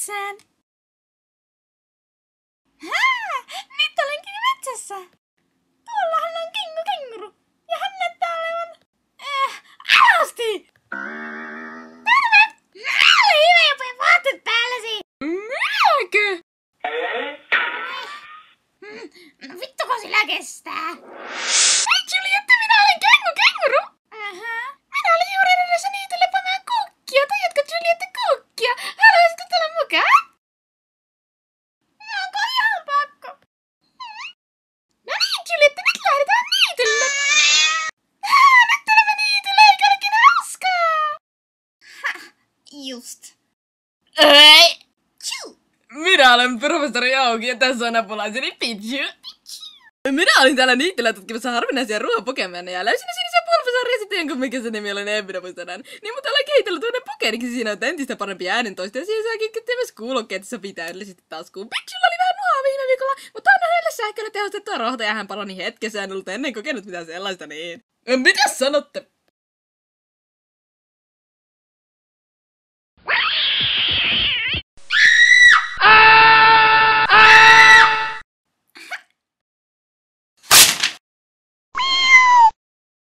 metsään. Nyt olenkin metsässä. Tuollahan on kenguru. Ja hän näyttää olevan... alasti! Terve! Ole hyvä ja pue vaatteet päälläsi! Minäkö? No vittuko sillä kestää? Hei Juliette, minä olen kenguru! Minä olin juuri edessä niitylle pamaan kukkia. Tajatko Juliette kukkia? Haluaisitko tulla mukaan? Onko ihan pakko? No niin Juliette, nyt lähdetään niitylle! Nyt tulemme niitylle, eikä ole ikinä hauskaa! Just. Ei! Minä olen professori Auki ja tässä on apulaiseni Pichu. Minä olin täällä niityllä tutkimassa harvinaisia ruoapokemoneja ja löysin sinisen pulpusarja sitten jonkun mikä se nimi oli, en minä muista enää. Niin mutta olen kehitellyt uuden pokeriksi, siinä on entistä parempi äänentoista ja siihen saa kytkettyä myös kuulokkeet, että sopii täydellisesti taskuun. Pichulla oli vähän nuhaa viime viikolla, mutta on hänelle sähköllä tehostettua rohta ja hän parani hetkessä, en ollut ennen kokenut mitään sellaista niin. Mitä sanotte?